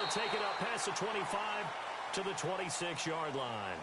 He'll take it up past the 25 to the 26-yard line.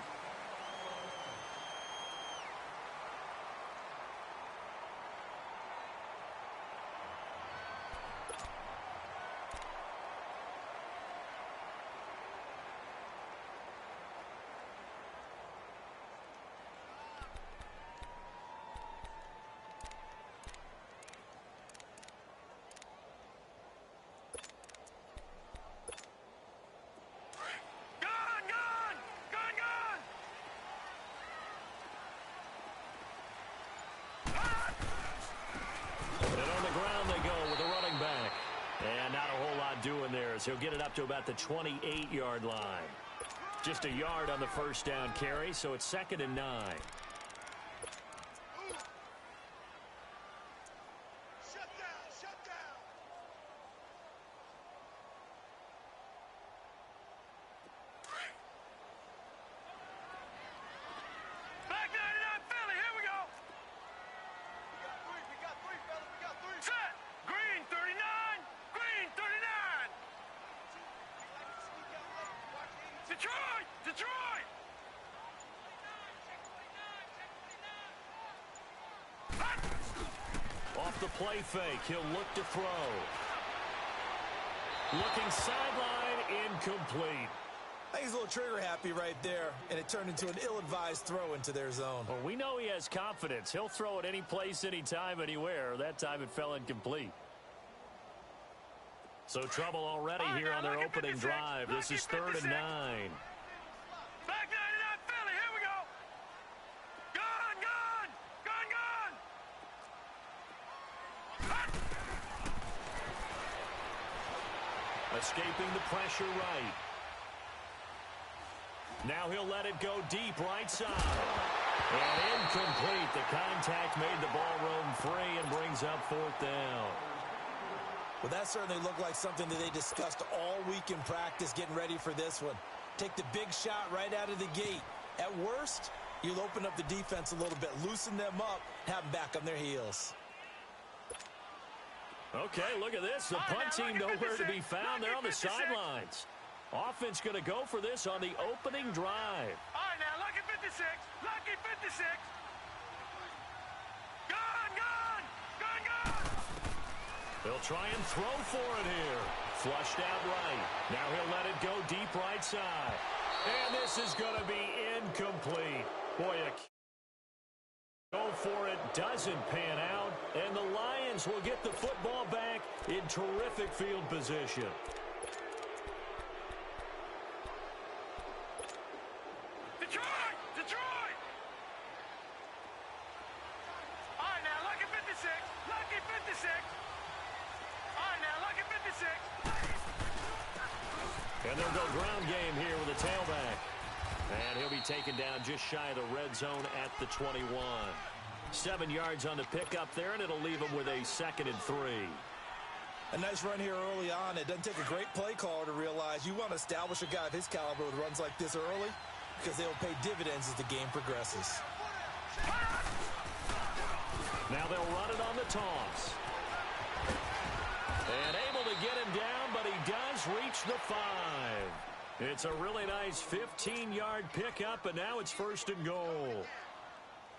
Doing there is he'll get it up to about the 28-yard line. Just a yard on the first down carry, so it's 2nd and 9. Off the play fake, he'll look to throw. Looking sideline, incomplete. I think he's a little trigger happy right there, and it turned into an ill-advised throw into their zone. Well, we know he has confidence. He'll throw it any place, anytime, anywhere. That time it fell incomplete. So trouble already here on their opening drive. This is 3rd and 9. Back 99 Philly, here we go. Gun, gun, gun, gun. Escaping the pressure right. Now he'll let it go deep right side. And incomplete. The contact made the ball roam free and brings up 4th down. Well, that certainly looked like something that they discussed all week in practice getting ready for this one. Take the big shot right out of the gate. At worst, you'll open up the defense a little bit, loosen them up, have them back on their heels. Okay, look at this. The punt team nowhere to be found. They're on the sidelines. Offense going to go for this on the opening drive. All right, now, lucky 56. Lucky 56. Gun, gun, gun, gun. They'll try and throw for it here. Flushed out right. Now he'll let it go deep right side. And this is going to be incomplete. Boy, a go for it doesn't pan out. And the Lions will get the football back in terrific field position. Detroit! Detroit! All right, now, lucky 56. Lucky 56. All right, now, lucky 56. And they'll go ground game here with a tailback. And he'll be taken down just shy of the red zone at the 21. 7 yards on the pickup there, and it'll leave him with a 2nd and 3. A nice run here early on. It doesn't take a great play caller to realize you want to establish a guy of his caliber with runs like this early because they'll pay dividends as the game progresses. Now they'll run it on the toss. And able to get him down, but he does reach the 5. It's a really nice 15-yard pickup, and now it's 1st and goal.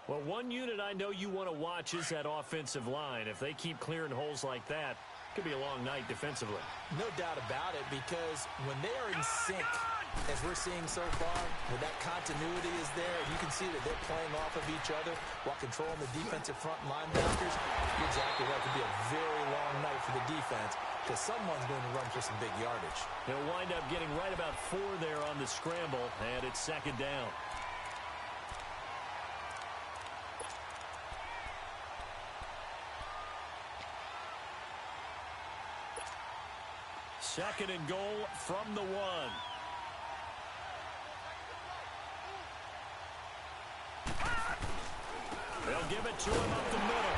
Well, one unit I know you want to watch is that offensive line. If they keep clearing holes like that, it could be a long night defensively. No doubt about it, because when they are in sync, as we're seeing so far, when that continuity is there, you can see that they're playing off of each other while controlling the defensive front linebackers. You're exactly right. It could be a very long night for the defense because someone's going to run for some big yardage. They'll wind up getting right about 4 there on the scramble, and it's 2nd down. Second and goal from the 1. They'll give it to him up the middle.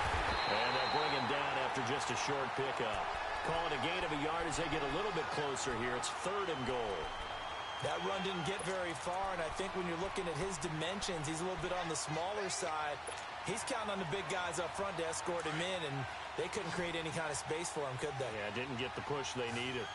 And they'll bring him down after just a short pickup. Call it a gain of a yard as they get a little bit closer here. It's 3rd and goal. That run didn't get very far, and I think when you're looking at his dimensions, he's a little bit on the smaller side. He's counting on the big guys up front to escort him in, and they couldn't create any kind of space for him, could they? Yeah, didn't get the push they needed.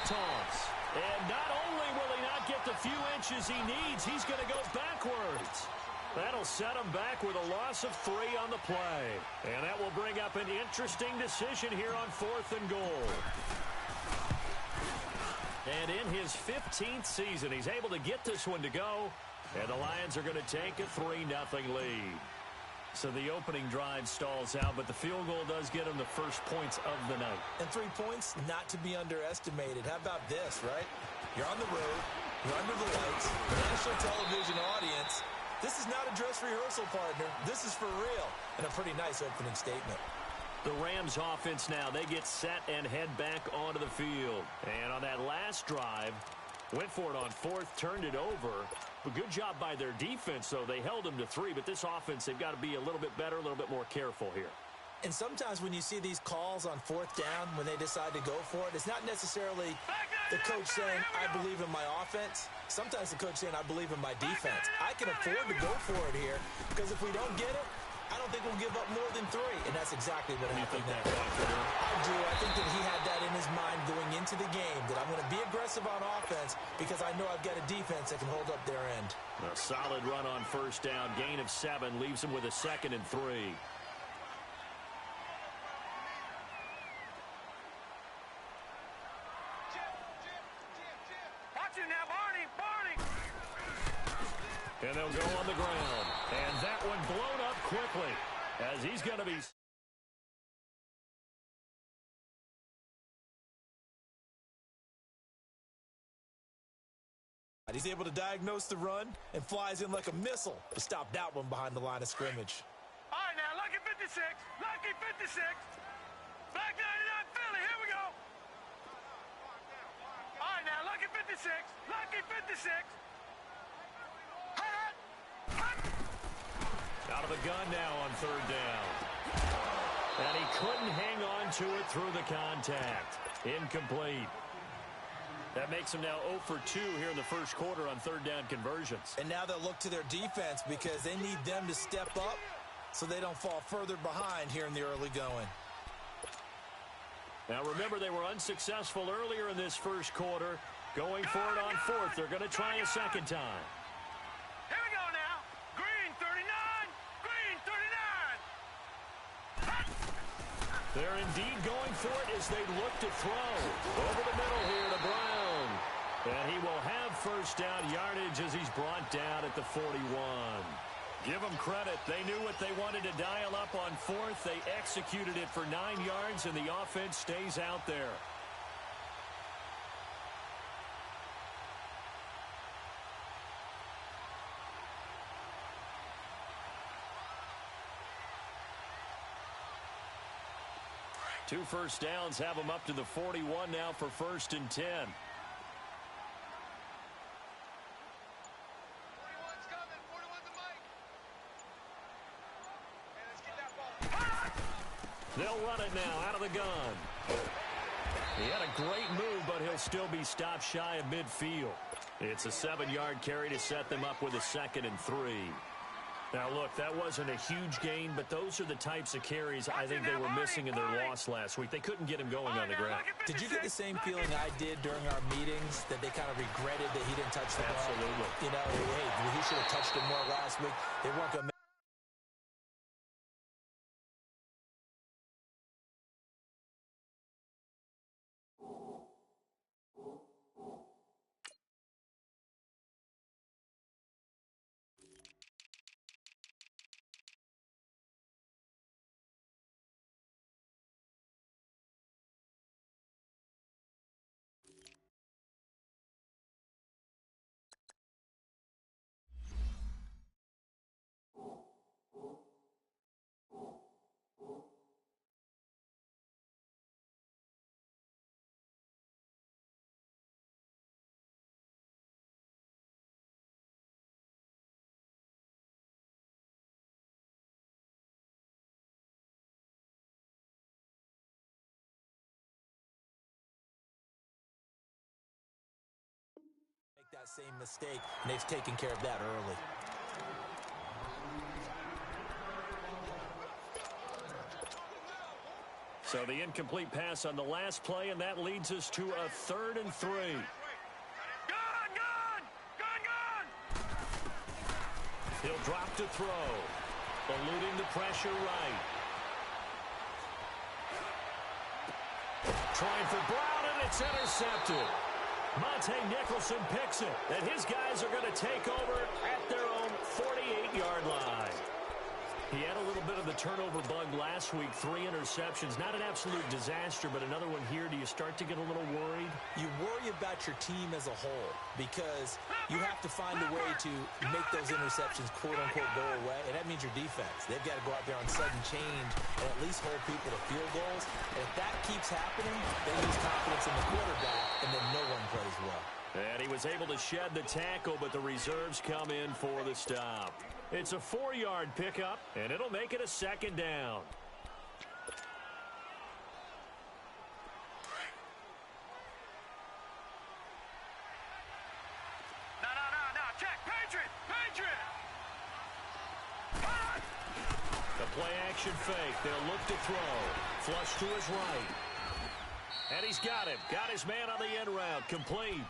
toss. And not only will he not get the few inches he needs, he's going to go backwards. That'll set him back with a loss of 3 on the play. And that will bring up an interesting decision here on 4th and goal. And in his 15th season, he's able to get this one to go. And the Lions are going to take a 3-0 lead. So the opening drive stalls out, but the field goal does get him the first points of the night. And 3 points, not to be underestimated. How about this, right? You're on the road. You're under the lights. National television audience. This is not a dress rehearsal, partner. This is for real. And a pretty nice opening statement. The Rams offense now, they get set and head back onto the field. And on that last drive, went for it on 4th, turned it over. A good job by their defense, though. They held them to 3, but this offense, they've got to be a little bit better, a little bit more careful here. And sometimes when you see these calls on 4th down, when they decide to go for it, it's not necessarily the coach saying, I believe in my offense. Sometimes the coach saying, I believe in my defense. I can afford to go for it here because if we don't get it, I don't think we'll give up more than 3. And that's exactly what happened there. I do. I think that he had that in his mind going into the game, that I'm going to be aggressive on offense because I know I've got a defense that can hold up their end. A solid run on 1st down. Gain of 7 leaves him with a 2nd and 3. And they'll go on the ground. And that one blown up quickly as he's going to be... He's able to diagnose the run and flies in like a missile to stop that one behind the line of scrimmage. All right, now, lucky 56. Lucky 56. Black 99 Philly, here we go. All right, now, lucky 56. Lucky 56. Out of the gun now on 3rd down. And he couldn't hang on to it through the contact. Incomplete. That makes him now 0 for 2 here in the first quarter on 3rd down conversions. And now they'll look to their defense because they need them to step up so they don't fall further behind here in the early going. Now remember, they were unsuccessful earlier in this first quarter. Going for it on 4th. They're going to try a second time. Here we go now. Green 39. Green 39. They're indeed going for it as they look to throw. Over the middle here to Brown. And he will have 1st down yardage as he's brought down at the 41. Give them credit. They knew what they wanted to dial up on 4th. They executed it for 9 yards, and the offense stays out there. Two 1st downs have them up to the 41 now for 1st and 10. 41's coming. 41's the mic. Hey, let's get that ball. They'll run it now out of the gun. He had a great move, but he'll still be stopped shy of midfield. It's a 7-yard carry to set them up with a 2nd and 3. Now, look, that wasn't a huge gain, but those are the types of carries I think they were missing in their loss last week. They couldn't get him going on the ground. Did you get the same feeling I did during our meetings, that they kind of regretted that he didn't touch the ball? Absolutely. You know, hey, he should have touched it more last week. They weren't going to make that same mistake, and they've taken care of that early. So the incomplete pass on the last play, and that leads us to a 3rd and 3. He'll drop to throw, eluding the pressure right. Trying for Brown, and it's intercepted. Monte Nicholson picks it, and his guys are going to take over at their own 48-yard line. He had a little bit of the turnover bug last week, 3 interceptions. Not an absolute disaster, but another one here. Do you start to get a little worried? You worry about your team as a whole because you have to find a way to make those interceptions, quote-unquote, go away, and that means your defense. They've got to go out there on sudden change and at least hold people to field goals. And if that keeps happening, they lose confidence in the quarterback, and then no one plays well. And he was able to shed the tackle, but the reserves come in for the stop. It's a 4-yard pickup, and it'll make it a 2nd down. No. Check. Patriot. The play-action fake. They'll look to throw. Flush to his right. And he's got him. Got his man on the end route. Complete.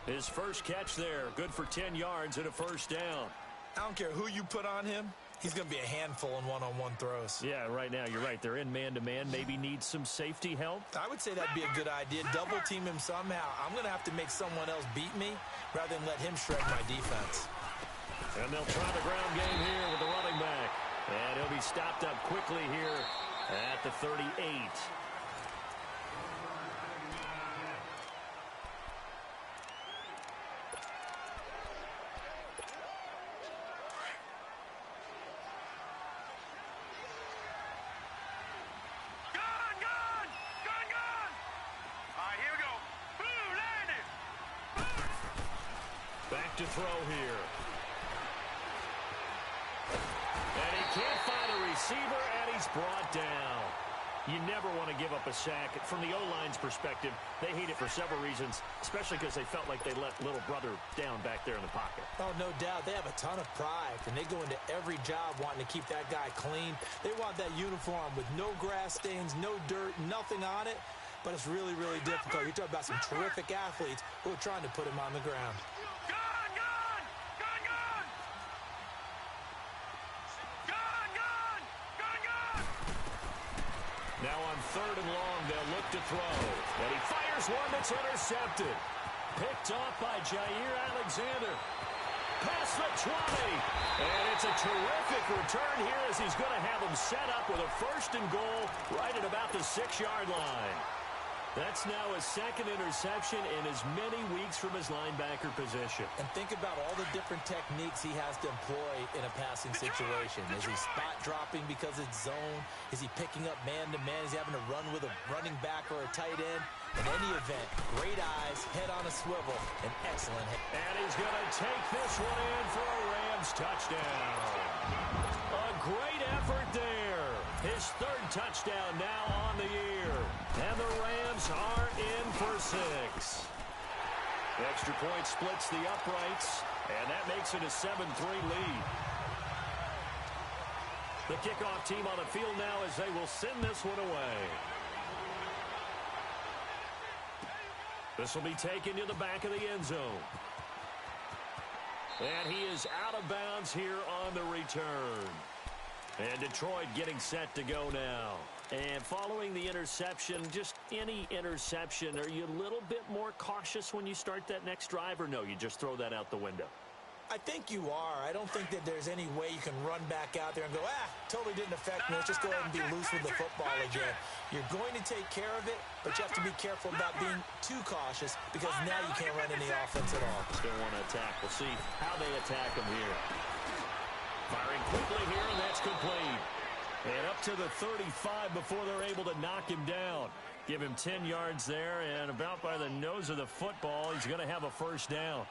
His first catch there. Good for 10 yards and a 1st down. I don't care who you put on him. He's going to be a handful in one-on-one throws. Yeah, right now, you're right. They're in man-to-man. Maybe need some safety help. I would say that'd be a good idea. Double team him somehow. I'm going to have to make someone else beat me rather than let him shred my defense. And they'll try the ground game here with the running back. And he'll be stopped up quickly here at the 38. To throw here. And he can't find a receiver, and he's brought down. You never want to give up a sack. From the O-line's perspective, they hate it for several reasons, especially because they felt like they let little brother down back there in the pocket. Oh, no doubt. They have a ton of pride, and they go into every job wanting to keep that guy clean. They want that uniform with no grass stains, no dirt, nothing on it, but it's really, really difficult. You're talking about some terrific athletes who are trying to put him on the ground. Now on 3rd and long, they'll look to throw. And he fires one that's intercepted. Picked off by Jair Alexander. Past the 20. And it's a terrific return here as he's going to have him set up with a 1st and goal right at about the 6-yard line. That's now his 2nd interception in as many weeks from his linebacker position. And think about all the different techniques he has to employ in a passing situation. Is he spot dropping because it's zone? Is he picking up man-to-man? Is he having to run with a running back or a tight end? In any event, great eyes, head on a swivel, and excellent head. And he's going to take this one in for a Rams touchdown. A great effort there. His 3rd touchdown now on the year. And the Rams are in for 6. The extra point splits the uprights, and that makes it a 7-3 lead. The kickoff team on the field now as they will send this one away. This will be taken to the back of the end zone. And he is out of bounds here on the return. And Detroit getting set to go now. And following the interception, just any interception, are you a little bit more cautious when you start that next drive, or no, you just throw that out the window? I think you are. I don't think that there's any way you can run back out there and go, totally didn't affect me. Let's just go ahead and be loose with the football again. You're going to take care of it, but you have to be careful about being too cautious because now you can't run any offense at all. Still want to attack. We'll see how they attack him here. Firing quickly here, and that's complete. And up to the 35 before they're able to knock him down. Give him 10 yards there, and about by the nose of the football, he's going to have a 1st down.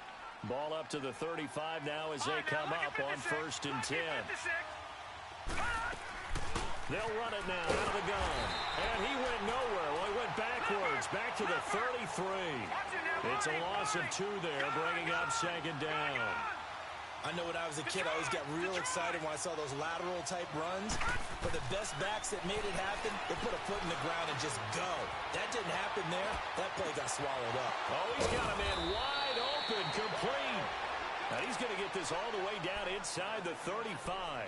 Ball up to the 35 now as they come up on 1st and 10. They'll run it now out of the gun. And he went nowhere. Well, he went backwards, back to the 33. It's a loss of 2 there, bringing up 2nd down. I know when I was a kid, I always got real excited when I saw those lateral-type runs. But the best backs that made it happen, they put a foot in the ground and just go. That didn't happen there. That play got swallowed up. Oh, he's got a man wide open, complete. And he's going to get this all the way down inside the 35.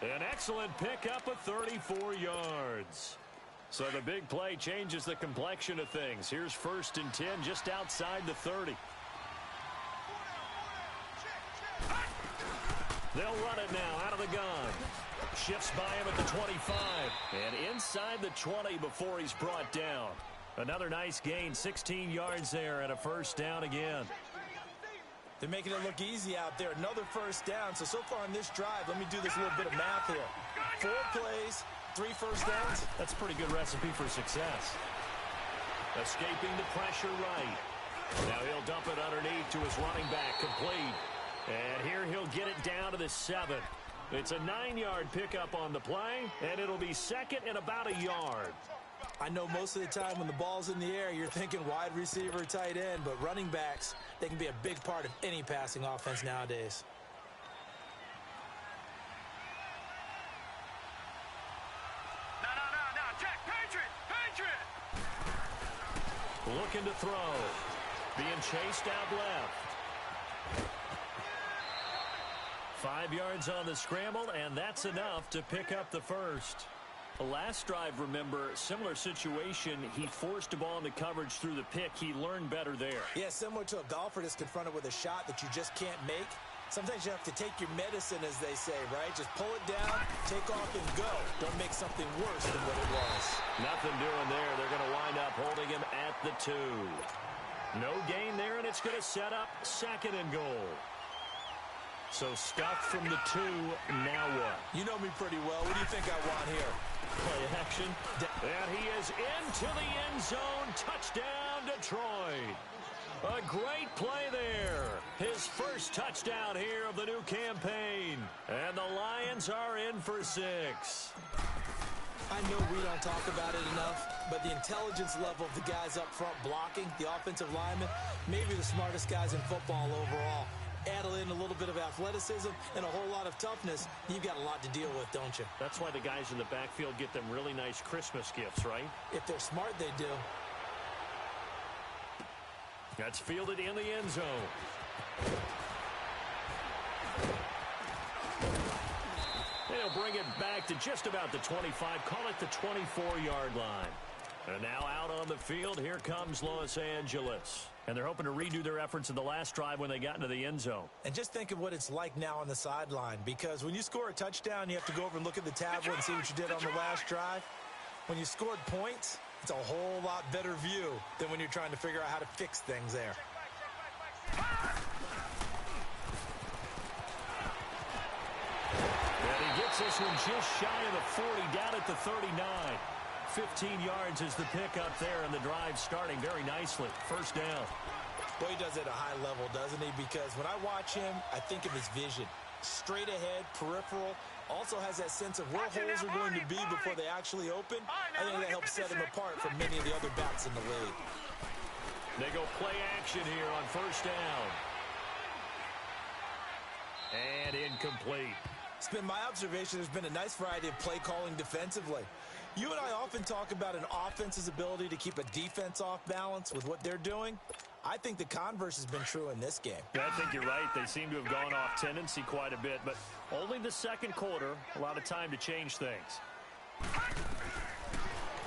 An excellent pickup of 34 yards. So the big play changes the complexion of things. Here's 1st and 10 just outside the 30. They'll run it now out of the gun. Shifts by him at the 25. And inside the 20 before he's brought down. Another nice gain, 16 yards there and a 1st down again. They're making it look easy out there. Another 1st down. So far on this drive, let me do this little bit of math here. 4 plays, 3 1st downs. That's a pretty good recipe for success. Escaping the pressure right. Now he'll dump it underneath to his running back, complete. And here he'll get it down to the 7. It's a 9-yard pickup on the play, and it'll be 2nd and about a yard. I know most of the time when the ball's in the air, you're thinking wide receiver, tight end, but running backs, they can be a big part of any passing offense nowadays. No, check, Patriot! Looking to throw. Being chased out left. 5 yards on the scramble, and that's enough to pick up the 1st. Last drive, remember, similar situation. He forced a ball into coverage through the pick. He learned better there. Yeah, similar to a golfer that's confronted with a shot that you just can't make. Sometimes you have to take your medicine, as they say, right? Just pull it down, take off, and go. Don't make something worse than what it was. Nothing doing there. They're going to wind up holding him at the 2. No gain there, and it's going to set up 2nd and goal. So stuffed from the 2, now what? You know me pretty well. What do you think I want here? Play action. And he is into the end zone. Touchdown, Detroit. A great play there. His 1st touchdown here of the new campaign. And the Lions are in for 6. I know we don't talk about it enough, but the intelligence level of the guys up front blocking, the offensive linemen, maybe the smartest guys in football overall. Add in a little bit of athleticism and a whole lot of toughness, you've got a lot to deal with, don't you? That's why the guys in the backfield get them really nice Christmas gifts, right? If they're smart, they do. That's fielded in the end zone. They'll bring it back to just about the 25. Call it the 24-yard line. And now out on the field, here comes Los Angeles. And they're hoping to redo their efforts in the last drive when they got into the end zone. And just think of what it's like now on the sideline, because when you score a touchdown, you have to go over and look at the tablet and see what you did on the last drive. When you scored points, it's a whole lot better view than when you're trying to figure out how to fix things there. And he gets this one just shy of the 40, down at the 39. 15 yards is the pickup there, and the drive starting very nicely. 1st down. Well, he does it at a high level, doesn't he? Because when I watch him, I think of his vision. Straight ahead, peripheral. Also has that sense of where holes are going to be before they actually open. I think that helps set him apart from many of the other backs in the league. They go play action here on 1st down. And incomplete. It's been my observation there's been a nice variety of play calling defensively. You and I often talk about an offense's ability to keep a defense off balance with what they're doing. I think the converse has been true in this game. Yeah, I think you're right. They seem to have gone off tendency quite a bit, but only the 2nd quarter, a lot of time to change things.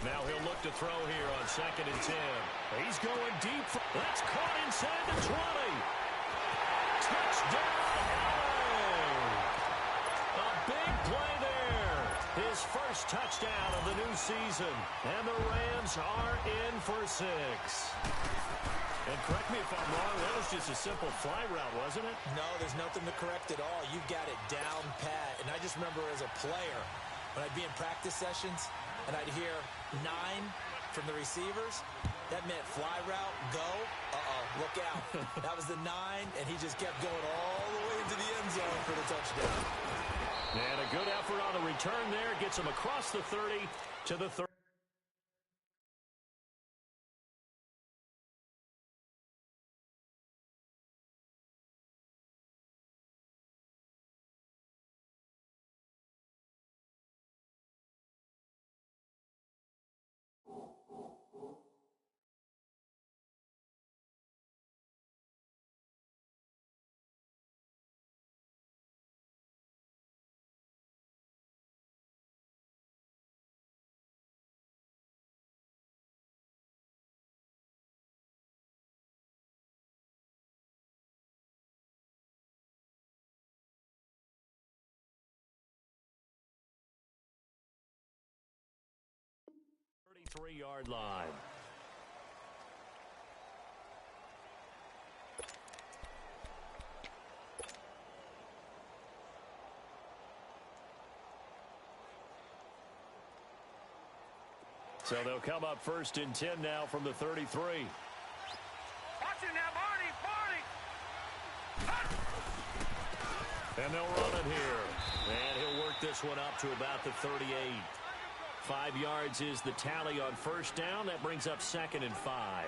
Now he'll look to throw here on 2nd and 10. He's going deep. That's caught inside the 20. Touchdown, LA. A big play there. His 1st touchdown of the new season. And the Rams are in for 6. And correct me if I'm wrong, that was just a simple fly route, wasn't it? No, there's nothing to correct at all. You've got it down pat. And I just remember as a player, when I'd be in practice sessions and I'd hear 9 from the receivers, that meant fly route, go, look out. That was the 9, and he just kept going all the way into the end zone for the touchdown. And a good effort on the return there. Gets him across the 30 to the 30. 33-yard line. So they'll come up 1st and 10 now from the 33. Watch it now, Barney! And they'll run it here. And he'll work this one up to about the 38. 5 yards is the tally on 1st down. That brings up 2nd and 5.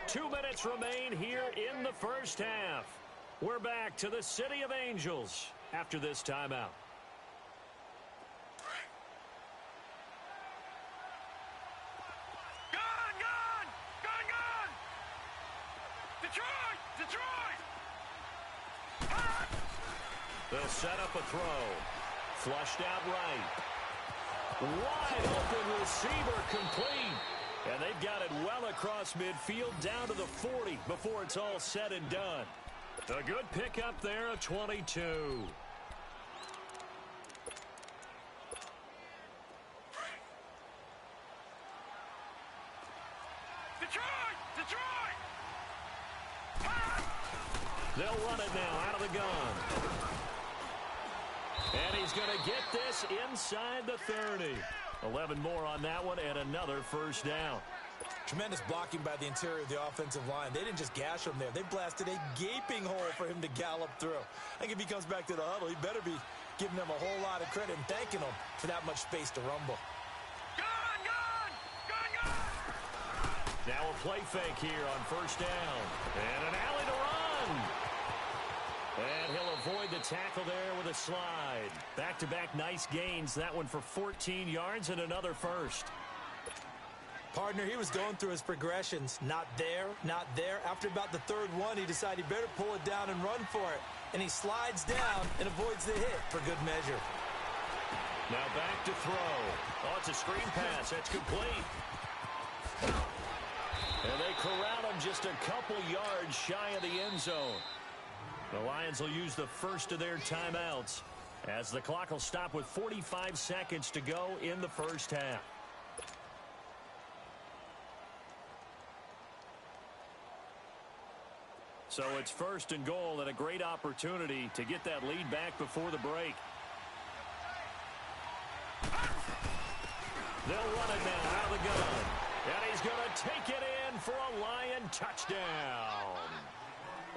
2 minutes remain here in the 1st half. We're back to the City of Angels after this timeout. They'll set up a throw. Flushed out right. Wide open receiver complete. And they've got it well across midfield down to the 40 before it's all said and done. A good pickup there, a 22. Detroit! They'll run it now out of the gun. And he's going to get this inside the 30. 11 more on that one and another 1st down. Tremendous blocking by the interior of the offensive line. They didn't just gash him there. They blasted a gaping hole for him to gallop through. I think if he comes back to the huddle, he better be giving them a whole lot of credit and thanking them for that much space to rumble. Gun! Now a play fake here on 1st down. And an alley to run. And he'll avoid the tackle there with a slide. Back-to-back nice gains. That one for 14 yards and another 1st. Partner, he was going through his progressions. Not there, not there. After about the 3rd one, he decided he better pull it down and run for it. And he slides down and avoids the hit for good measure. Now back to throw. Oh, it's a screen pass. That's complete. And they corral him just a couple yards shy of the end zone. The Lions will use the first of their timeouts as the clock will stop with 45 seconds to go in the 1st half. So it's 1st and goal and a great opportunity to get that lead back before the break. They'll run it now out of the gun. And he's going to take it in for a Lion touchdown.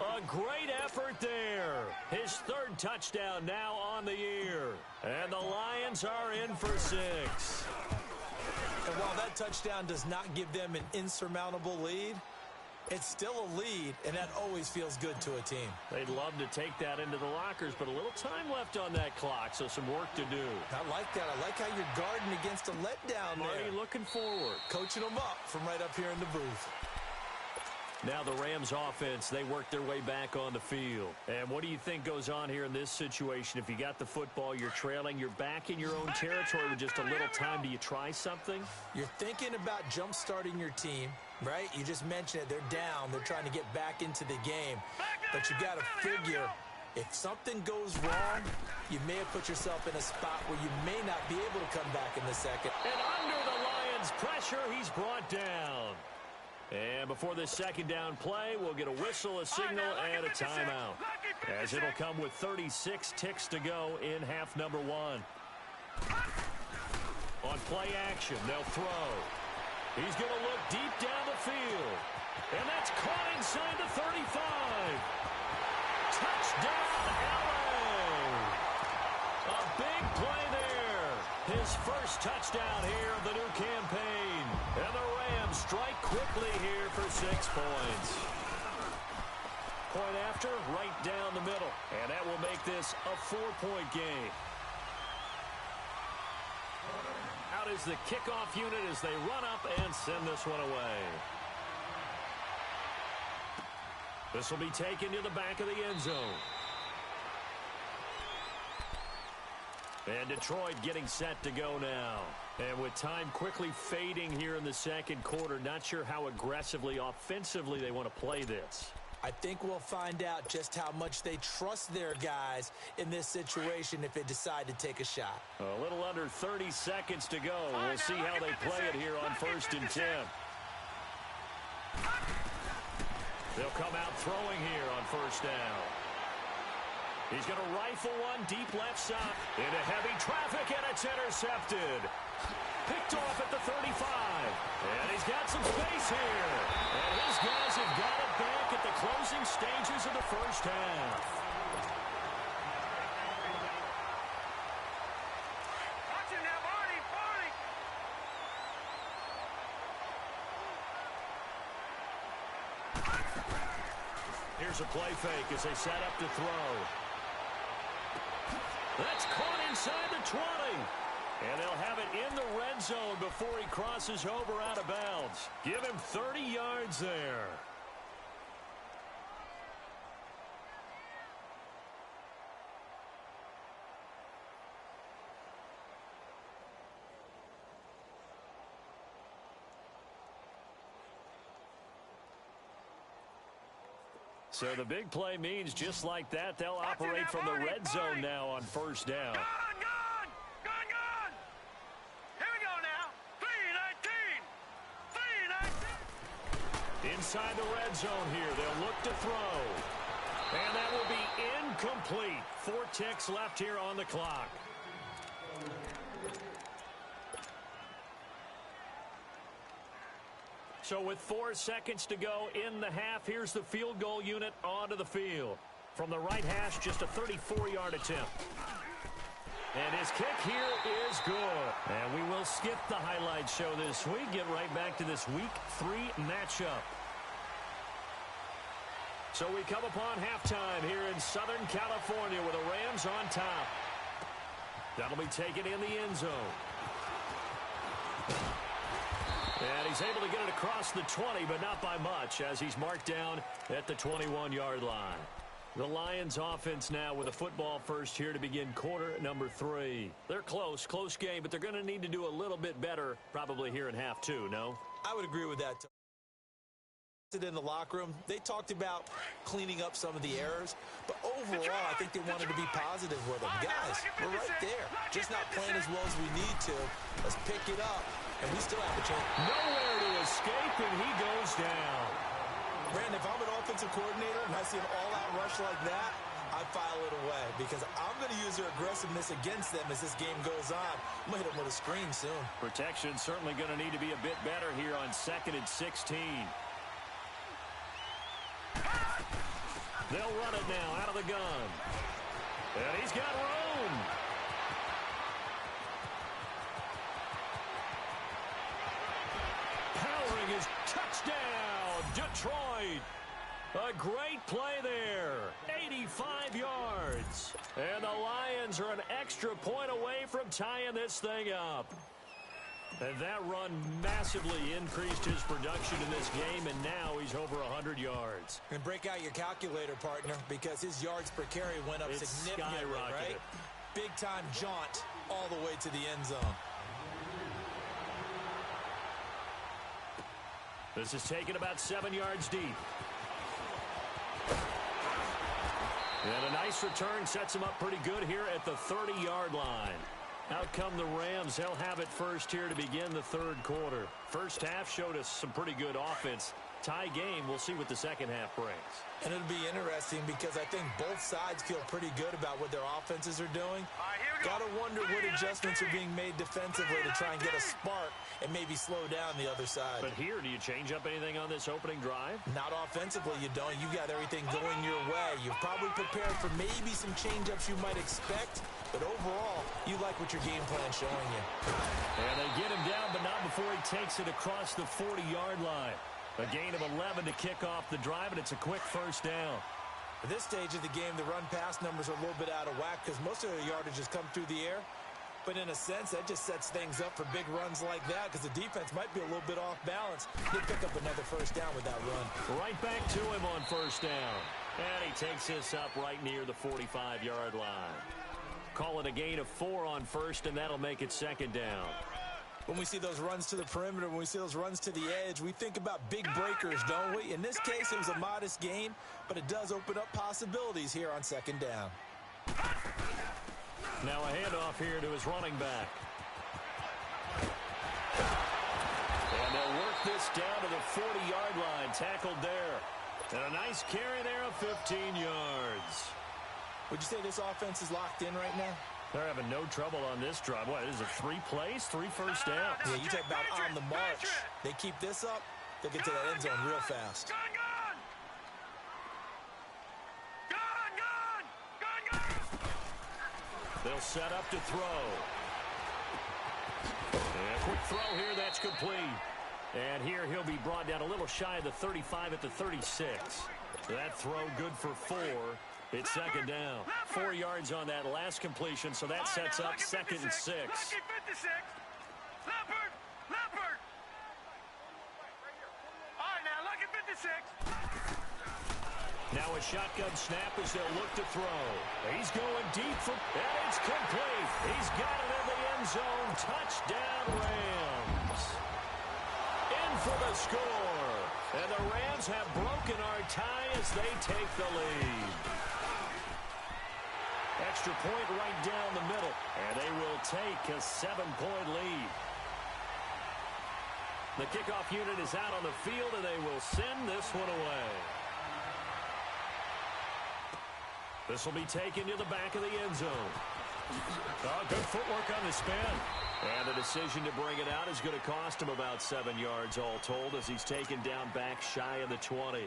A great effort there. His 3rd touchdown now on the year. And the Lions are in for 6. And while that touchdown does not give them an insurmountable lead, it's still a lead, and that always feels good to a team. They'd love to take that into the lockers, but a little time left on that clock, so some work to do. I like that. I like how you're guarding against a letdown there. Already looking forward. Coaching them up from right up here in the booth. Now the Rams offense, they work their way back on the field. And what do you think goes on here in this situation? If you got the football, you're trailing, you're back in your own territory with just a little time. Do you try something? You're thinking about jump-starting your team, right? You just mentioned it. They're down. They're trying to get back into the game. But you got to figure, if something goes wrong, you may have put yourself in a spot where you may not be able to come back in the second. And under the Lions' pressure, he's brought down. And before this 2nd down play, we'll get a whistle, a signal, and a timeout. As it'll come with 36 ticks to go in half number 1. On play action, they'll throw. He's going to look deep down the field. And that's caught inside the 35. Touchdown, LA! A big play there. His 1st touchdown here of the new campaign. And the Rams strike quickly here for 6 points. Point after, right down the middle. And that will make this a 4-point game. Out is the kickoff unit as they run up and send this one away. This will be taken to the back of the end zone. And Detroit getting set to go now. And with time quickly fading here in the 2nd quarter, not sure how aggressively, offensively they want to play this. I think we'll find out just how much they trust their guys in this situation if they decide to take a shot. A little under 30 seconds to go. We'll see how they play it here on 1st and 10. They'll come out throwing here on 1st down. He's going to rifle one deep left side into heavy traffic, and it's intercepted. Picked off at the 35. And he's got some space here. And his guys have got it back at the closing stages of the first half. Watch him now, Barney, Barney. Here's a play fake as they set up to throw. That's caught inside the 20. And they'll have it in the red zone before he crosses over out of bounds. Give him 30 yards there. So the big play means just like that, they'll operate from the red zone now on 1st down. Gone! Here we go now. 3-19. Inside the red zone here, they'll look to throw. And that will be incomplete. 4 ticks left here on the clock. So with 4 seconds to go in the half, here's the field goal unit onto the field. From the right hash, just a 34-yard attempt. And his kick here is good. And we will skip the highlight show this week. Get right back to this Week 3 matchup. So we come upon halftime here in Southern California with the Rams on top. That'll be taken in the end zone. And he's able to get it across the 20, but not by much, as he's marked down at the 21-yard line. The Lions offense now with a football first here to begin quarter number 3. They're close game, but they're going to need to do a little bit better probably here in half 2, no? I would agree with that. In the locker room, they talked about cleaning up some of the errors, but overall, I think they wanted to be positive with them. Guys, we're right there. Just not playing as well as we need to. Let's pick it up, and we still have a chance. Nowhere to escape, and he goes down. Brandon, if I'm an offensive coordinator and I see an all-out rush like that, I file it away because I'm going to use their aggressiveness against them as this game goes on. I'm going to hit them with a screen soon. Protection certainly going to need to be a bit better here on 2nd and 16. They'll run it now out of the gun. And he's got room. Powering his touchdown, Detroit. A great play there. 85 yards. And the Lions are an extra point away from tying this thing up. And that run massively increased his production in this game, and now he's over 100 yards. And break out your calculator, partner, because his yards per carry went up significantly, right? Big-time jaunt all the way to the end zone. This is taken about 7 yards deep. And a nice return sets him up pretty good here at the 30-yard line. Out come the Rams. They'll have it first here to begin the third quarter. First half showed us some pretty good offense. Tie game. We'll see what the second half brings. And it'll be interesting because I think both sides feel pretty good about what their offenses are doing. Got to wonder what adjustments are being made defensively to try and get a spark and maybe slow down the other side. But here, do you change up anything on this opening drive? Not offensively, you don't. You got everything going your way. You've probably prepared for maybe some change-ups you might expect, but overall, you like what your game plan's showing you. And they get him down, but not before he takes it across the 40-yard line. A gain of 11 to kick off the drive, and it's a quick first down. At this stage of the game, the run-pass numbers are a little bit out of whack because most of their yardage has come through the air. But in a sense, that just sets things up for big runs like that because the defense might be a little bit off balance. They pick up another first down with that run. Right back to him on first down. And he takes this up right near the 45-yard line. Call it a gain of 4 on first, and that'll make it second down. When we see those runs to the perimeter, when we see those runs to the edge, we think about big breakers, don't we? In this case, it was a modest gain, but it does open up possibilities here on second down. Now a handoff here to his running back. And they'll work this down to the 40-yard line, tackled there. And a nice carry there of 15 yards. Would you say this offense is locked in right now? They're having no trouble on this drive. What, is it 3 plays, 3 first downs? Yeah, you talk about on the march. They keep this up, they'll get to that end zone real fast. They'll set up to throw. And a quick throw here, that's complete. And here he'll be brought down a little shy of the 35 at the 36. That throw good for 4. It's second down. 4 yards on that last completion, so that sets up 2nd and 6. Lucky 56. Leopard. All right, now, lucky 56. Now a shotgun snap as they'll look to throw. He's going deep for, and it's complete. He's got it in the end zone. Touchdown, Rams. In for the score. And the Rams have broken our tie as they take the lead. Extra point right down the middle, and they will take a 7-point lead. The kickoff unit is out on the field, and they will send this one away. This will be taken to the back of the end zone. Oh, good footwork on the spin. And the decision to bring it out is going to cost him about 7 yards all told as he's taken down back shy of the 20.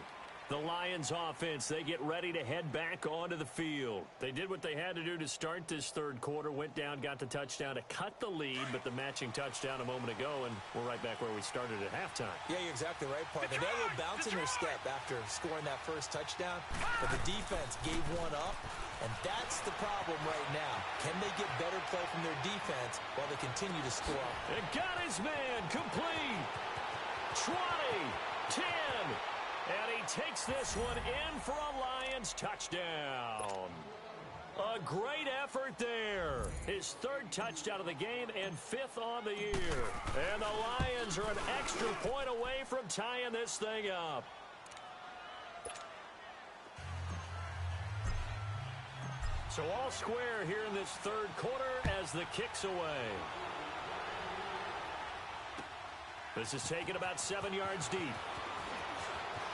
The Lions offense, they get ready to head back onto the field. They did what they had to do to start this third quarter, went down, got the touchdown to cut the lead, but the matching touchdown a moment ago, and we're right back where we started at halftime. Yeah, you're exactly right, partner. They had a little bounce in their step after scoring that first touchdown, but the defense gave one up, and that's the problem right now. Can they get better play from their defense while they continue to score? It got his man complete. 20, 10. And he takes this one in for a Lions touchdown. A great effort there. His 3rd touchdown of the game and 5th on the year. And the Lions are an extra point away from tying this thing up. So all square here in this third quarter as the kick's away. This is taken about 7 yards deep.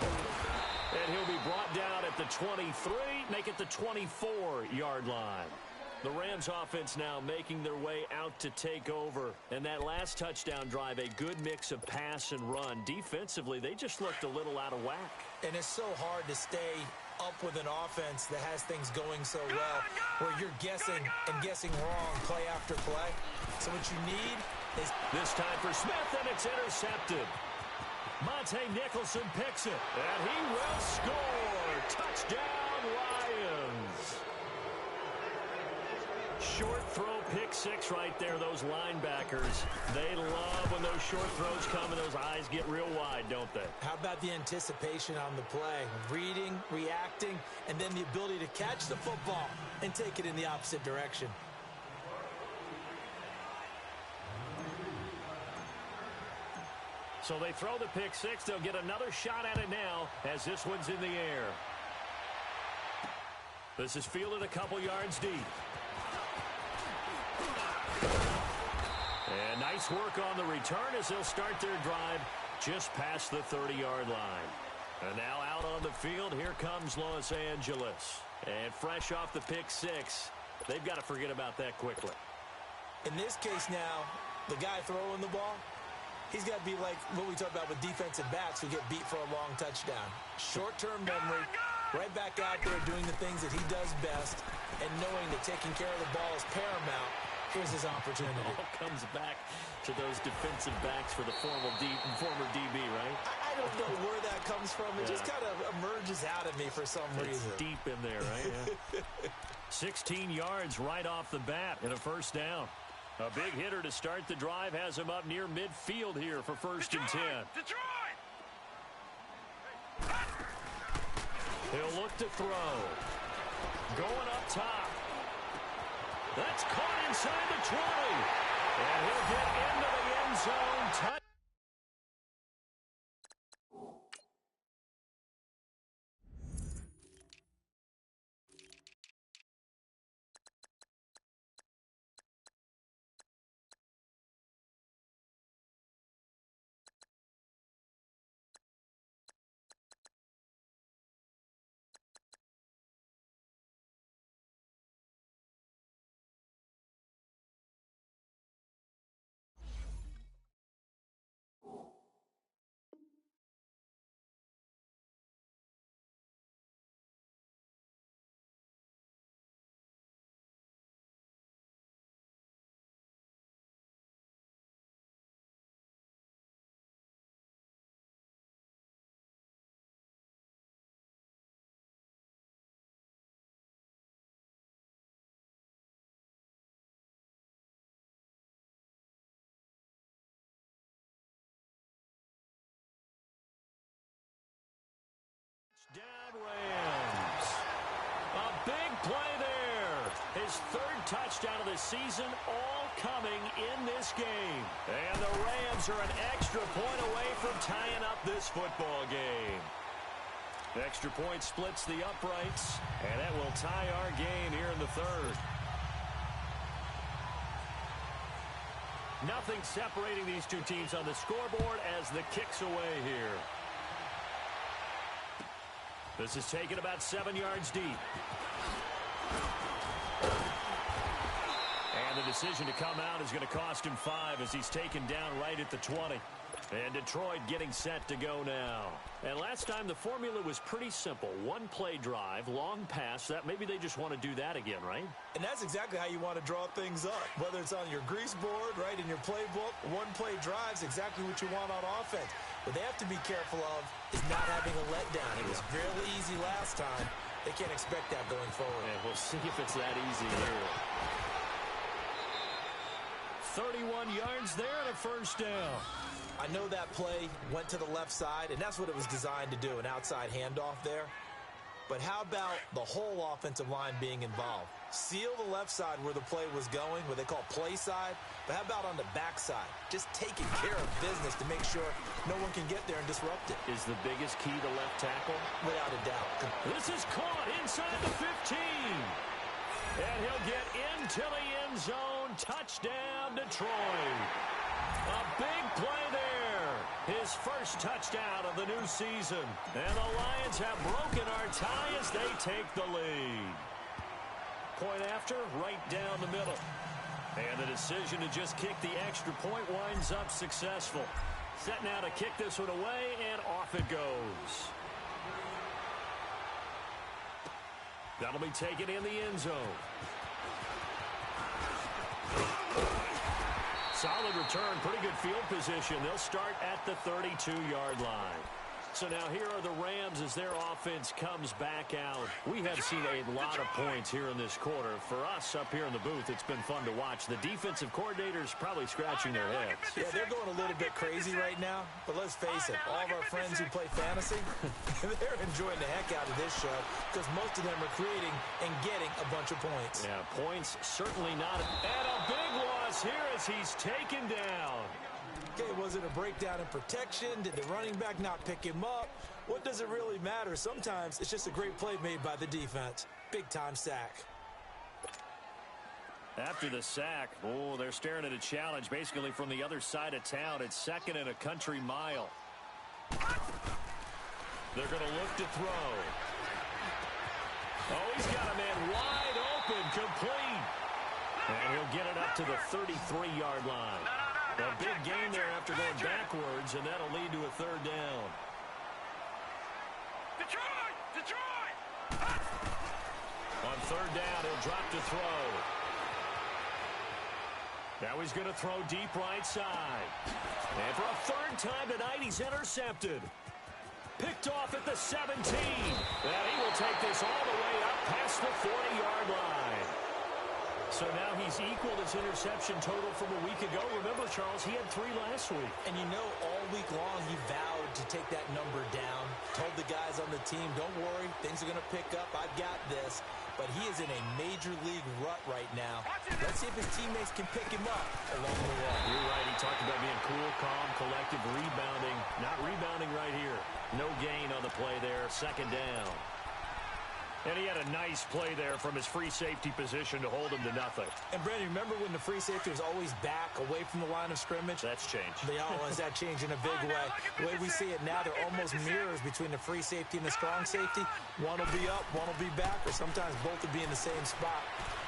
And he'll be brought down at the 23, make it the 24-yard line. The Rams offense now making their way out to take over. And that last touchdown drive, a good mix of pass and run. Defensively, they just looked a little out of whack. And it's so hard to stay up with an offense that has things going so well, where you're guessing and guessing wrong play after play. So what you need is... This time for Smith, and it's intercepted. Monte Nicholson picks it, and he will score. Touchdown, Lions. Short throw, pick 6 right there. Those linebackers, they love when those short throws come and those eyes get real wide, don't they? How about the anticipation on the play? Reading, reacting, and then the ability to catch the football and take it in the opposite direction. So they throw the pick 6. They'll get another shot at it now as this one's in the air. This is fielded a couple yards deep. And nice work on the return as they'll start their drive just past the 30-yard line. And now out on the field, here comes Los Angeles. And fresh off the pick 6, they've got to forget about that quickly. In this case now, the guy throwing the ball, he's got to be like what we talk about with defensive backs who get beat for a long touchdown. Short-term memory, right back out there doing the things that he does best, and knowing that taking care of the ball is paramount. Here's his opportunity. It all comes back to those defensive backs for the former DB, right? I don't know where that comes from. It just kind of emerges out of me for some reason. It's deep in there, right? Yeah. 16 yards right off the bat and a first down. A big hitter to start the drive has him up near midfield here for 1st and 10. Detroit! He'll look to throw. Going up top. That's caught inside the 20. And he'll get into the end zone touch. Down Rams. A big play there. His third touchdown of the season, all coming in this game. And the Rams are an extra point away from tying up this football game. Extra point splits the uprights, and that will tie our game here in the third. Nothing separating these two teams on the scoreboard as the kick's away here. This is taken about 7 yards deep. And the decision to come out is going to cost him 5 as he's taken down right at the 20. And Detroit getting set to go now. And last time the formula was pretty simple. One play drive, long pass. That maybe they just want to do that again, right? And that's exactly how you want to draw things up. Whether it's on your grease board, right, in your playbook, one play drive's exactly what you want on offense. What they have to be careful of is not having a letdown. It was fairly easy last time. They can't expect that going forward. And we'll see if it's that easy here. 31 yards there and a first down. I know that play went to the left side, and that's what it was designed to do, an outside handoff there. But how about the whole offensive line being involved? Seal the left side where the play was going, what they call play side. But how about on the back side? Just taking care of business to make sure no one can get there and disrupt it. Is the biggest key to left tackle? Without a doubt. This is caught inside the 15. And he'll get into the end zone. Touchdown, Detroit. A big play there. His first touchdown of the new season. And the Lions have broken our tie as they take the lead. Point after, right down the middle. And the decision to just kick the extra point winds up successful. Set now to kick this one away, and off it goes. That'll be taken in the end zone. Solid return, pretty good field position. They'll start at the 32-yard line. So now here are the Rams as their offense comes back out. We have seen a lot of points here in this quarter. For us up here in the booth, it's been fun to watch. The defensive coordinators probably scratching their heads. Yeah, they're going a little bit crazy right now. But let's face it, all of our friends who play fantasy, they're enjoying the heck out of this show because most of them are creating and getting a bunch of points. Yeah, points certainly not. And a big loss here as he's taken down. Okay, was it a breakdown in protection? Did the running back not pick him up? What does it really matter? Sometimes it's just a great play made by the defense. Big-time sack. After the sack, oh, they're staring at a challenge basically from the other side of town. It's second and a country mile. They're going to look to throw. Oh, he's got a man wide open, complete. And he'll get it up to the 33-yard line. A big gain there after going backwards, and that'll lead to a third down. Detroit! On third down, he'll drop to throw. Now he's going to throw deep right side. And for a third time tonight, he's intercepted. Picked off at the 17. And he will take this all the way up past the 40-yard line. So now he's equaled his interception total from a week ago. Remember, Charles, he had 3 last week. And you know, all week long he vowed to take that number down. Told the guys on the team, don't worry, things are going to pick up. I've got this. But he is in a major league rut right now. Let's see if his teammates can pick him up along the way. You're right. He talked about being cool surrounding right here. No gain on the play there, second down. And he had a nice play there from his free safety position to hold him to nothing. And, Brandon, remember when the free safety was always back away from the line of scrimmage? That's changed. They always that changed in a big way. The way we see it now, they're almost mirrors between the free safety and the strong safety. One will be up, one will be back, or sometimes both will be in the same spot.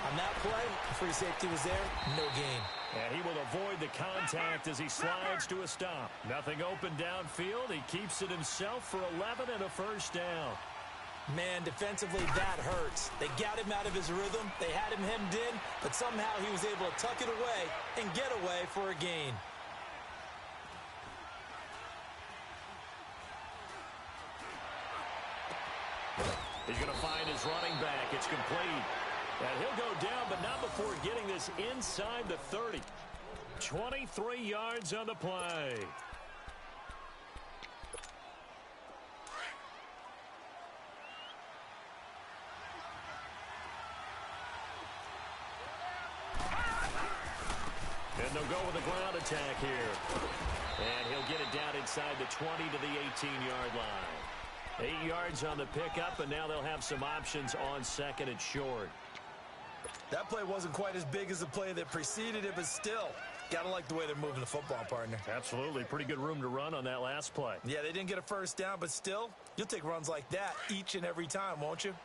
On that play, the free safety was there, no gain. And he will avoid the contact as he slides to a stop. Nothing open downfield. He keeps it himself for 11 and a first down. Man, defensively, that hurts. They got him out of his rhythm. They had him hemmed in, but somehow he was able to tuck it away and get away for a gain. He's going to find his running back. It's complete. And he'll go down, but not before getting this inside the 30. 23 yards on the play. And they'll go with a ground attack here. And he'll get it down inside the 20 to the 18-yard line. 8 yards on the pickup, and now they'll have some options on second and short. That play wasn't quite as big as the play that preceded it, but still, got to like the way they're moving the football, partner. Absolutely. Pretty good room to run on that last play. Yeah, they didn't get a first down, but still, you'll take runs like that each and every time, won't you?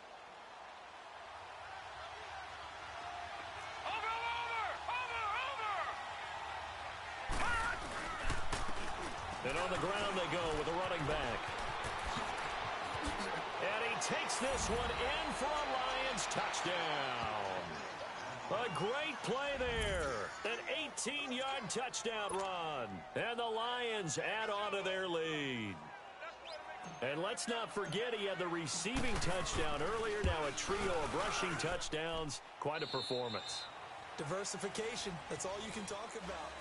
And on the ground they go with a running back. And he takes this one in for a Lions touchdown. A great play there. An 18-yard touchdown run. And the Lions add on to their lead. And let's not forget he had the receiving touchdown earlier. Now a trio of rushing touchdowns. Quite a performance. Diversification. That's all you can talk about.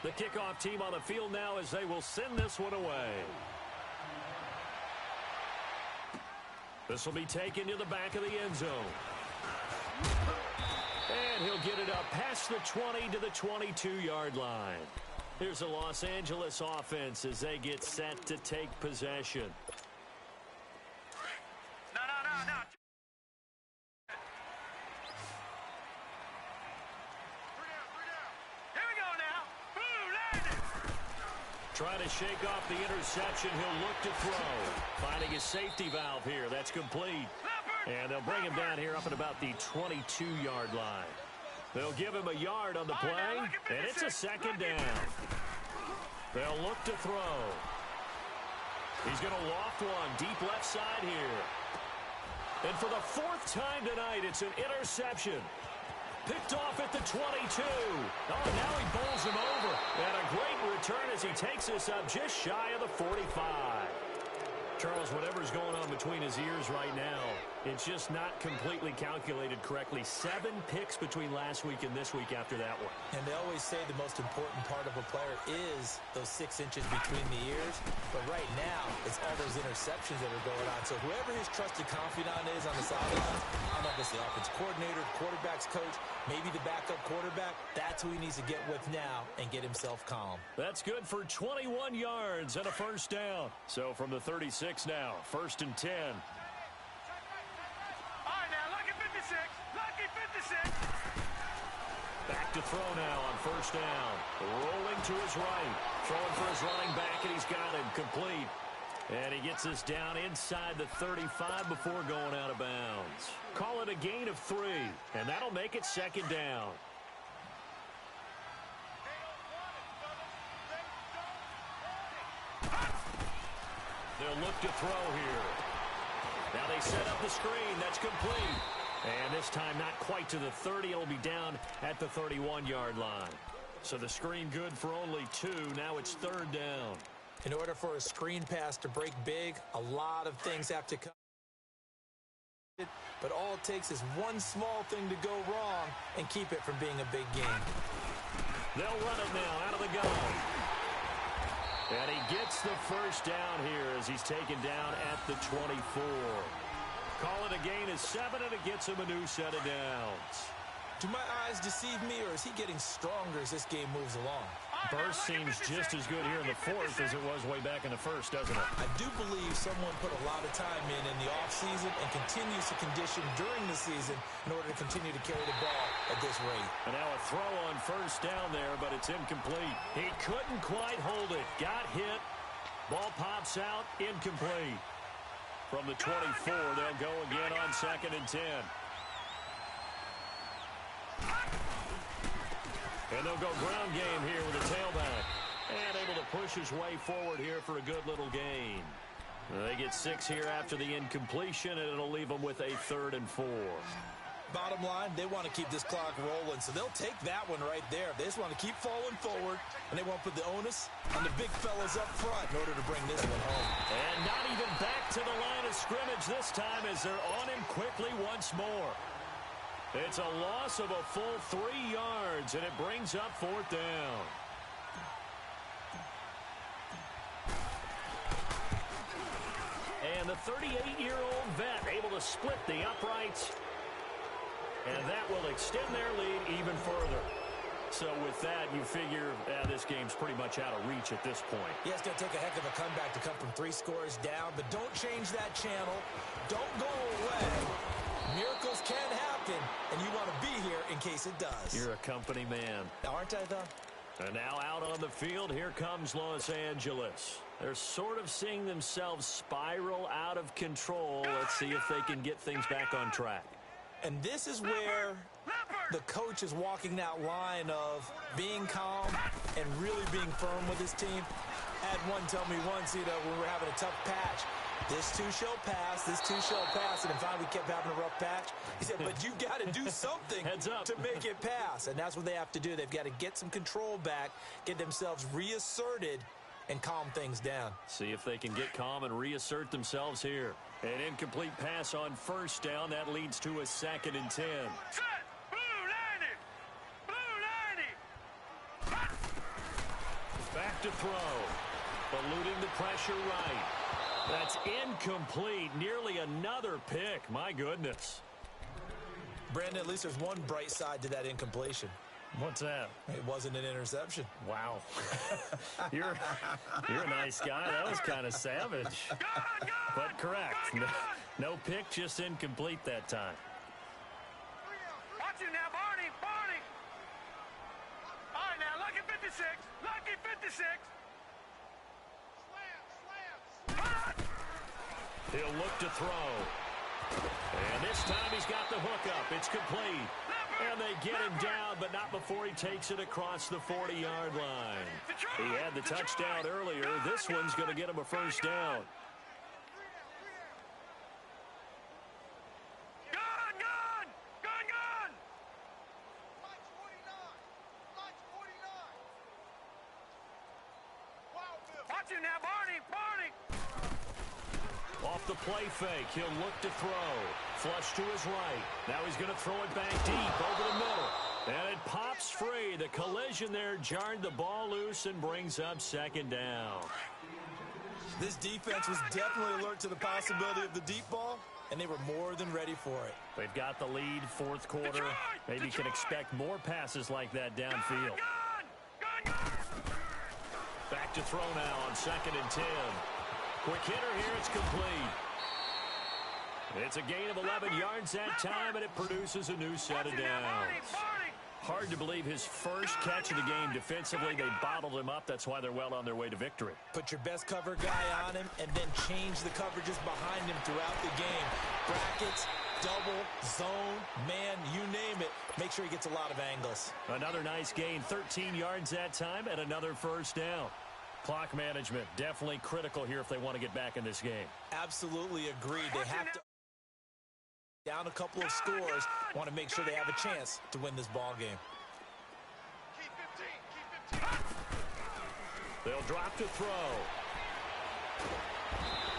The kickoff team on the field now as they will send this one away. This will be taken to the back of the end zone. And he'll get it up past the 20 to the 22-yard line. Here's the Los Angeles offense as they get set to take possession. No. Here we go now. Boom, landed. Trying to shake off the interception. He'll look to throw. Finding his safety valve here. That's complete. And they'll bring him down here up at about the 22-yard line. They'll give him a yard on the play, and it's a second down. They'll look to throw. He's going to loft one deep left side here. And for the fourth time tonight, it's an interception. Picked off at the 22. Oh, now he bowls him over. And a great return as he takes this up just shy of the 45. Charles, whatever's going on between his ears right now, it's just not completely calculated correctly. 7 picks between last week and this week after that one. And they always say the most important part of a player is those 6 inches between the ears. But right now, it's all those interceptions that are going on. So whoever his trusted confidant is on the sidelines, I don't know if it's the offense coordinator, quarterback's coach, maybe the backup quarterback, that's who he needs to get with now and get himself calm. That's good for 21 yards and a first down. So from the 36 now, 1st and 10. All right, now, lucky 56. Lucky 56. Back to throw now on 1st down. Rolling to his right. Throwing for his running back, and he's got him complete. And he gets this down inside the 35 before going out of bounds. Call it a gain of 3, and that'll make it second down. They'll look to throw here. Now they set up the screen. That's complete. And this time not quite to the 30. It'll be down at the 31-yard line. So the screen good for only 2. Now it's 3rd down. In order for a screen pass to break big, a lot of things have to come. But all it takes is one small thing to go wrong and keep it from being a big game. They'll run it now out of the gun. And he gets the first down here as he's taken down at the 24. Call it a gain of 7, and it gets him a new set of downs. Do my eyes deceive me, or is he getting stronger as this game moves along? Burst seems just as good here in the fourth as it was way back in the first, doesn't it? I do believe someone put a lot of time in the offseason and continues to condition during the season in order to continue to carry the ball at this rate. And now a throw on first down there, but it's incomplete. He couldn't quite hold it. Got hit. Ball pops out. Incomplete. From the 24, they'll go again on 2nd and 10. And they'll go ground game here with a tailback. And able to push his way forward here for a good little gain. They get 6 here after the incompletion, and it'll leave them with a 3rd and 4. Bottom line, they want to keep this clock rolling, so they'll take that one right there. They just want to keep falling forward, and they won't put the onus on the big fellas up front in order to bring this one home. And not even back to the line of scrimmage this time as they're on him quickly once more. It's a loss of a full 3 yards, and it brings up 4th down. And the 38-year-old vet able to split the uprights. And that will extend their lead even further. So with that, you figure this game's pretty much out of reach at this point. Yeah, it's going to take a heck of a comeback to come from 3 scores down, but don't change that channel. Don't go away. Miracles can happen, and you want to be here in case it does. You're a company man. Aren't I, though? And now out on the field, here comes Los Angeles. They're sort of seeing themselves spiral out of control. Let's see if they can get things back on track. And this is where the coach is walking that line of being calm and really being firm with his team. I had one tell me once, when we were having a tough patch, this too shall pass, this too shall pass. And finally we kept having a rough patch. He said, but you got to do something to make it pass. And that's what they have to do. They've got to get some control back, get themselves reasserted, and calm things down. See if they can get calm and reassert themselves here. An incomplete pass on first down. That leads to a 2nd and 10. Set! Blue 90! Blue 90! Back to throw. Eluding the pressure right. That's incomplete. Nearly another pick. My goodness. Brandon, at least there's one bright side to that incompletion. What's that? It wasn't an interception. Wow. You're a nice guy. That was kind of savage. But correct. No pick, just incomplete that time. Watch you now, Barney! Barney! All right, now, lucky 56. Lucky 56. He'll look to throw. And this time he's got the hookup. It's complete. And they get him down, but not before he takes it across the 40-yard line. He had the touchdown earlier. This one's going to get him a first down. Gun! Gun! Gun! Gun! Watch you now, Barney! Barney! Off the play fake, he'll look to throw. Flush to his right. Now he's going to throw it back deep over the middle. And it pops free. The collision there jarred the ball loose and brings up 2nd down. This defense was definitely alert to the possibility of the deep ball, and they were more than ready for it. They've got the lead, 4th quarter. Maybe you can expect more passes like that downfield. Back to throw now on 2nd and 10. Quick hitter here, it's complete. It's a gain of 11 yards that time, and it produces a new set of downs. Hard to believe his first catch of the game defensively. They bottled him up. That's why they're well on their way to victory. Put your best cover guy on him and then change the coverages behind him throughout the game. Brackets, double, zone, man, you name it. Make sure he gets a lot of angles. Another nice gain, 13 yards that time, and another first down. Clock management, definitely critical here if they want to get back in this game. Absolutely agreed. They have to down a couple of scores, want to make sure they have a chance to win this ball game. Keep 15. They'll drop to throw.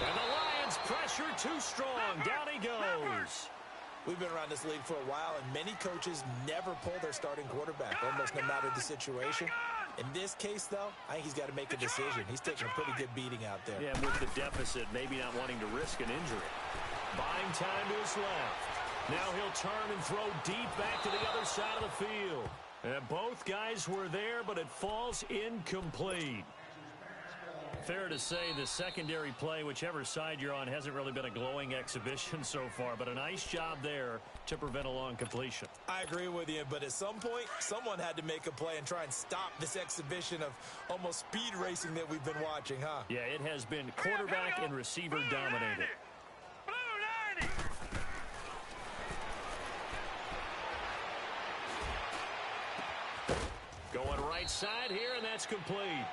And the Lions pressure too strong. Down he goes. We've been around this league for a while, and many coaches never pull their starting quarterback, almost no matter the situation. In this case, though, I think he's got to make a decision. He's taking a pretty good beating out there. Yeah, with the deficit, maybe not wanting to risk an injury. Buying time to his left. Now he'll turn and throw deep back to the other side of the field. And both guys were there, but it falls incomplete. Fair to say the secondary play, whichever side you're on, hasn't really been a glowing exhibition so far, but a nice job there to prevent a long completion. I agree with you, but at some point, someone had to make a play and try and stop this exhibition of almost speed racing that we've been watching, huh? Yeah, it has been quarterback and receiver dominated. Blue 90. Going right side here, and that's complete.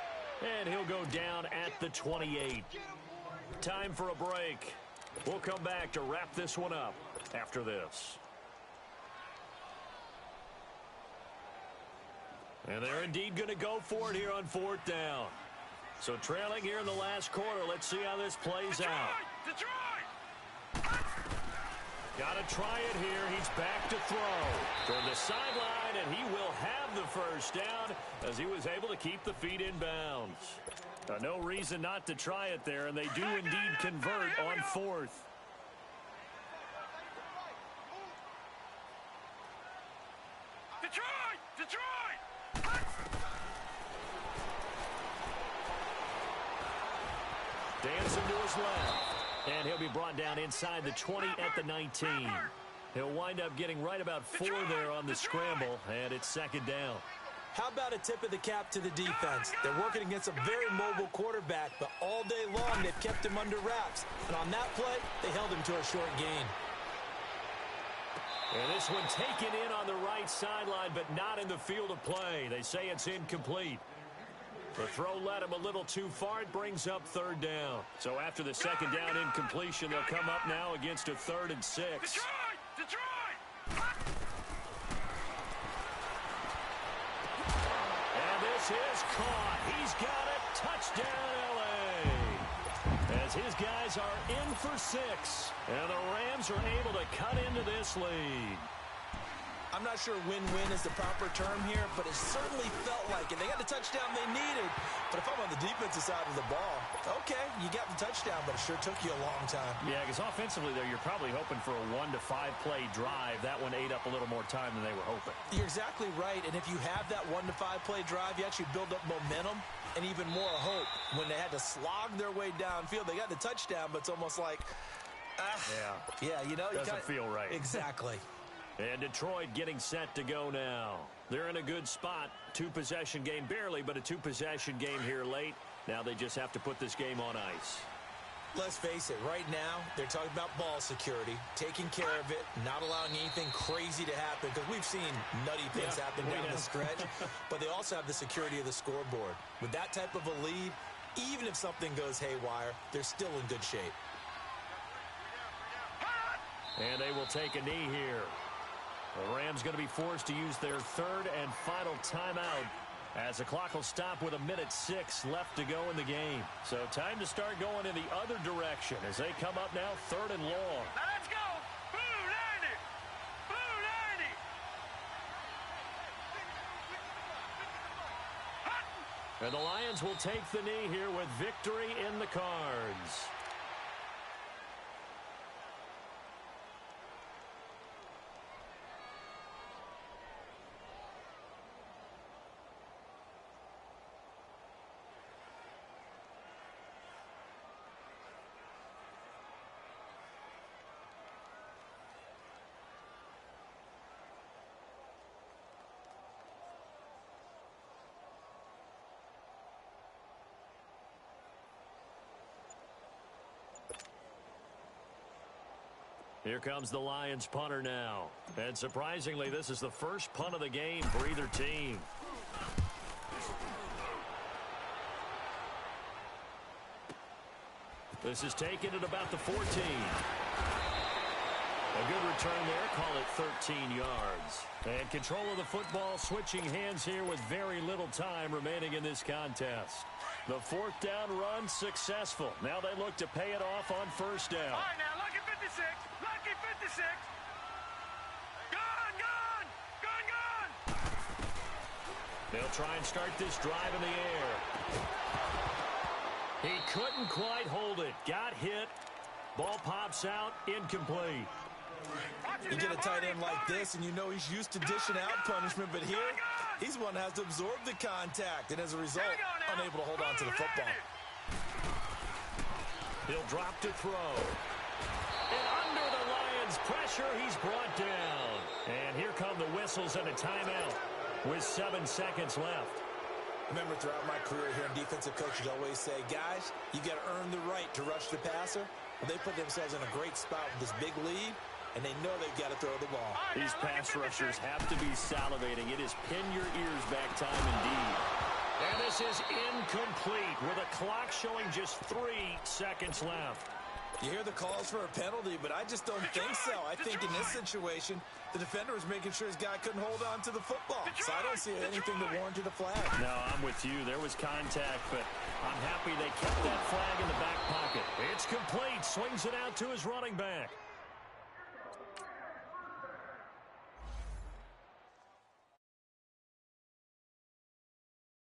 And he'll go down at the 28. Time for a break. We'll come back to wrap this one up after this. And they're indeed going to go for it here on 4th down. So trailing here in the last quarter. Let's see how this plays out. Detroit! Got to try it here. He's back to throw toward the sideline, and he will have the first down as he was able to keep the feet in bounds. No reason not to try it there, and they do indeed convert on 4th. Detroit! Dancing to his left. And he'll be brought down inside the 20 at the 19. He'll wind up getting right about 4 there on the scramble, and it's 2nd down. How about a tip of the cap to the defense? They're working against a very mobile quarterback, but all day long they've kept him under wraps. And on that play, they held him to a short gain. And this one taken in on the right sideline, but not in the field of play. They say it's incomplete. The throw led him a little too far. It brings up 3rd down. So after the 2nd down incompletion, they'll come up now against a 3rd and 6. Detroit! And this is caught. He's got it. Touchdown, L.A. As his guys are in for 6. And the Rams are able to cut into this lead. I'm not sure win-win is the proper term here, but it certainly felt like it. They got the touchdown they needed. But if I'm on the defensive side of the ball, okay, you got the touchdown, but it sure took you a long time. Yeah, because offensively there, you're probably hoping for a 1 to 5 play drive. That one ate up a little more time than they were hoping. You're exactly right, and if you have that 1 to 5 play drive, you actually build up momentum and even more hope. When they had to slog their way downfield, they got the touchdown, but it's almost like, yeah, you know. Doesn't feel right. Exactly. And Detroit getting set to go now. They're in a good spot. 2-possession game, barely, but a 2-possession game here late. Now they just have to put this game on ice. Let's face it, right now, they're talking about ball security, taking care of it, not allowing anything crazy to happen, because we've seen nutty things happen down the stretch, but they also have the security of the scoreboard. With that type of a lead, even if something goes haywire, they're still in good shape. And they will take a knee here. The Rams going to be forced to use their 3rd and final timeout as the clock will stop with 1:06 left to go in the game. So time to start going in the other direction as they come up now 3rd and long. Now let's go! Blue 90! Blue 90! And the Lions will take the knee here with victory in the cards. Here comes the Lions punter now. And surprisingly, this is the first punt of the game for either team. This is taken at about the 14. A good return there. Call it 13 yards. And control of the football switching hands here with very little time remaining in this contest. The 4th down run successful. Now they look to pay it off on 1st down. All right, now, lucky 56. Lucky 56. Gone, gone, gone, gone. They'll try and start this drive in the air. He couldn't quite hold it. Got hit. Ball pops out. Incomplete. You get a tight end like this, and you know he's used to dishing out punishment, but here, he's one that has to absorb the contact, and as a result, unable to hold on to the football. He'll drop to throw. And under the Lions' pressure, he's brought down. And here come the whistles and a timeout with 7 seconds left. Remember, throughout my career here in defensive coaches always say, guys, you got to earn the right to rush the passer. Well, they put themselves in a great spot with this big lead, and they know they've got to throw the ball. These pass rushers have to be salivating. It is pin your ears back time indeed. And this is incomplete with a clock showing just 3 seconds left. You hear the calls for a penalty, but I just don't think so. I think in this situation, the defender was making sure his guy couldn't hold on to the football. So I don't see anything to warrant the flag. No, I'm with you. There was contact, but I'm happy they kept that flag in the back pocket. It's complete. Swings it out to his running back.